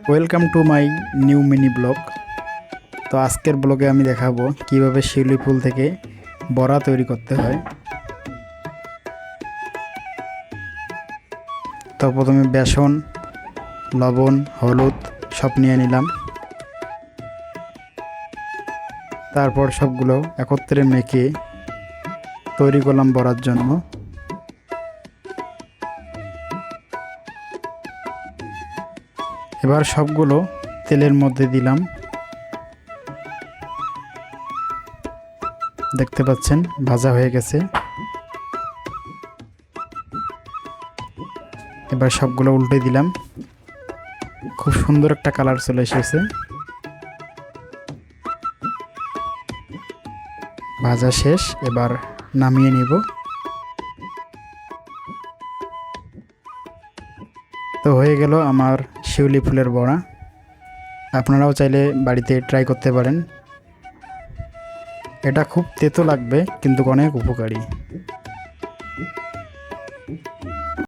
Welcome to my new mini blog. তো আজকের ব্লগে আমি দেখাবো কিভাবে শিউলি ফুল থেকে বড়া তৈরি করতে হয়। তো প্রথমে বেসন, লবণ, হলুদ সব নিয়ে নিলাম। তারপর সবগুলো একত্রে মেখে তৈরি করলাম বড়ার জন্য। এবার সবগুলো তেলের মধ্যে দিলাম। দেখতে পাচ্ছেন ভাজা হয়ে গেছে। এবার সবগুলো উল্টে দিলাম। খুব সুন্দর একটা কালার চলে এসেছে। ভাজা শেষ, এবার নামিয়ে নেব। তো হয়ে গেল আমার শিউলি ফুলের বড়া। আপনারাও চাইলে বাড়িতে ট্রাই করতে পারেন। এটা খুব তেতো লাগবে কিন্তু অনেক উপকারী।